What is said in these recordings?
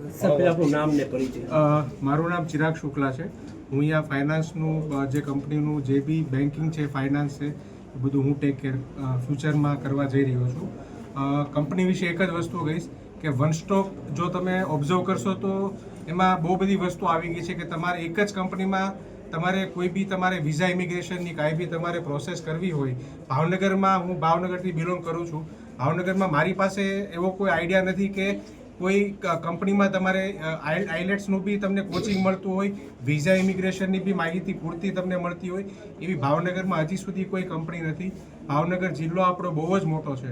આપણું નામ ને પરિચય। મારું નામ ચિરાગ શુક્લા છે। હું અહીંયા ફાઇનાન્સનું જે કંપનીનું જે બી બેન્કિંગ છે, ફાઇનાન્સ છે, એ બધું હું ટેક કેર ફ્યુચરમાં કરવા જઈ રહ્યો છું। કંપની વિશે એક જ વસ્તુ કહીશ કે વન સ્ટોપ જો તમે ઓબ્ઝર્વ કરશો તો એમાં બહુ બધી વસ્તુ આવી ગઈ છે કે તમારે એક જ કંપનીમાં તમારે કોઈ બી તમારે વિઝા ઇમિગ્રેશનની કાંઈ બી તમારે પ્રોસેસ કરવી હોય, ભાવનગરમાં હું ભાવનગરથી બિલોંગ કરું છું, ભાવનગરમાં મારી પાસે એવો કોઈ આઈડિયા નથી કે કોઈ કંપનીમાં તમારે આઈલેટ્સનું બી તમને કોચિંગ મળતું હોય, વિઝા ઇમિગ્રેશનની બી માહિતી પૂરતી તમને મળતી હોય, એવી ભાવનગરમાં હજી સુધી કોઈ કંપની નથી। ભાવનગર જિલ્લો આપણો બહુ જ મોટો છે।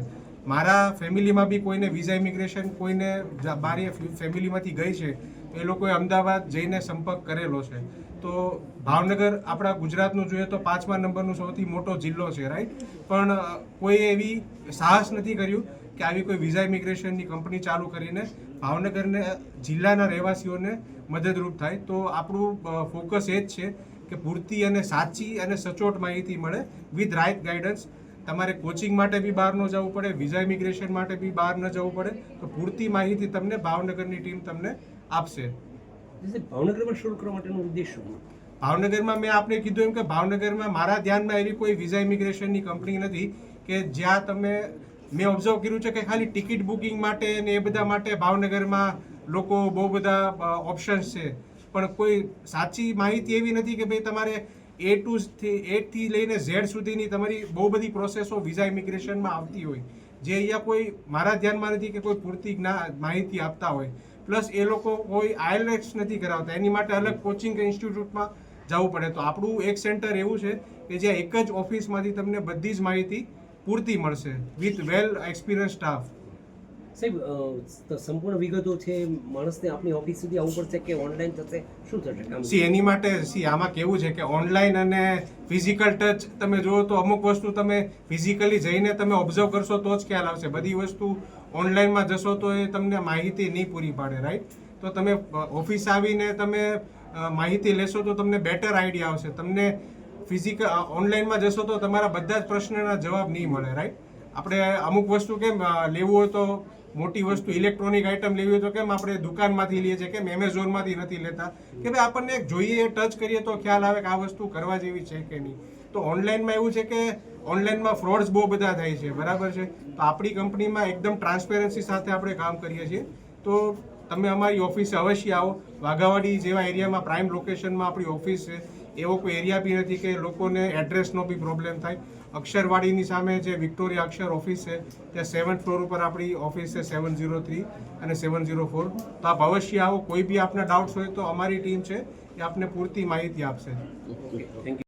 મારા ફેમિલીમાં બી કોઈને વિઝા ઇમિગ્રેશન કોઈને મારી ફેમિલીમાંથી ગઈ છે તો એ લોકોએ અમદાવાદ જઈને સંપર્ક કરેલો છે। તો ભાવનગર આપણા ગુજરાતનું જોઈએ તો 5મા નંબરનું સૌથી મોટો જિલ્લો છે, રાઈટ। પણ કોઈ એવી સાહસ નથી કર્યું કે આવી કોઈ વિઝા ઇમિગ્રેશનની કંપની ચાલુ કરીને ભાવનગરને જિલ્લાના રહેવાસીઓને મદદરૂપ થાય। તો આપણું ફોકસ એ જ છે કે પૂરતી અને સાચી અને સચોટ માહિતી મળે વિથ રાઇટ ગાઈડન્સ। તમારે કોચિંગ માટે બી બહાર ન જવું પડે, વિઝા ઇમિગ્રેશન માટે બી બહાર ન જવું પડે, તો પૂરતી માહિતી તમને ભાવનગરની ટીમ તમને આપશે। ભાવનગરમાં શરૂ કરવા માટેનો ઉદ્દેશ શું? ભાવનગરમાં મેં આપને કીધું એમ કે ભાવનગરમાં મારા ધ્યાનમાં એવી કોઈ વિઝા ઇમિગ્રેશનની કંપની નથી કે જ્યાં મેં ઓબ્ઝર્વ કર્યું છે કે ખાલી ટિકિટ બુકિંગ માટે ને એ બધા માટે ભાવનગરમાં લોકો બહુ બધા ઓપ્શન્સ છે, પણ કોઈ સાચી માહિતી એવી નથી કે ભાઈ તમારે A થી લઈને Z સુધીની તમારી બહુ બધી પ્રોસેસો વિઝા ઇમિગ્રેશનમાં આવતી હોય, જે અહીંયા કોઈ મારા ધ્યાનમાં નથી કે કોઈ પૂરતી માહિતી આપતા હોય। પ્લસ એ લોકો કોઈ આઈલેટ્સ નથી કરાવતા, એની માટે અલગ કોચિંગ ઇન્સ્ટિટ્યૂટમાં જવું પડે। તો આપણું એક સેન્ટર એવું છે કે જ્યાં એક જ ઓફિસમાંથી તમને બધી જ માહિતી પૂરતી મળશે વિથ વેલ એક્સપિરિયન્સ સ્ટાફ। સાહેબ, સંપૂર્ણ વિગતો છે માણસને આપણી ઓફિસ સુધી આવવું પડશે કે ઓનલાઈન થશે, શું થશે કામ? એની માટે આમાં કેવું છે કે ઓનલાઈન અને ફિઝિકલ ટચ તમે જુઓ તો અમુક વસ્તુ તમે ફિઝિકલી જઈને તમે ઓબ્ઝર્વ કરશો તો જ ખ્યાલ આવશે, બધી વસ્તુ ઓનલાઈનમાં જશો તો એ તમને માહિતી નહીં પૂરી પાડે, રાઈટ। તો તમે ઓફિસ આવીને તમે માહિતી લેશો તો તમને બેટર આઈડિયા આવશે। તમને ઓનલાઈનમાં જશો તો તમારા બધા જ પ્રશ્નના જવાબ નહીં મળે, રાઈટ। આપણે અમુક વસ્તુ કેમ લેવું હોય તો મોટી વસ્તુ ઇલેક્ટ્રોનિક આઇટમ લેવી હોય તો કેમ આપણે દુકાનમાંથી લઈએ છીએ, કેમ એમેઝોનમાંથી નથી લેતા કે ભાઈ આપણને જોઈએ ટચ કરીએ તો ખ્યાલ આવે કે આ વસ્તુ કરવા જેવી છે કે નહીં। તો ઓનલાઈનમાં એવું છે કે ઓનલાઈનમાં ફ્રોડ્સ બહુ બધા થાય છે, બરાબર છે। તો આપણી કંપનીમાં એકદમ ટ્રાન્સપેરન્સી સાથે આપણે કામ કરીએ છીએ। તો તમે અમારી ઓફિસે અવશ્ય આવો। વાઘાવાડી જેવા એરિયામાં પ્રાઇમ લોકેશનમાં આપણી ઓફિસ છે, એવો કોઈ એરિયા બી નથી કે લોકોને એડ્રેસનો બી પ્રોબ્લેમ થાય। અક્ષરવાડીની સામે જે વિક્ટોરિયા અક્ષર ઓફિસ છે ત્યાં 7th ફ્લોર ઉપર આપણી ઓફિસ છે, 703 અને 704। તો આપ અવશ્ય આવો। કોઈ બી આપના ડાઉટ્સ હોય તો અમારી ટીમ છે એ આપને પૂરતી માહિતી આપશે। Okay, thank you.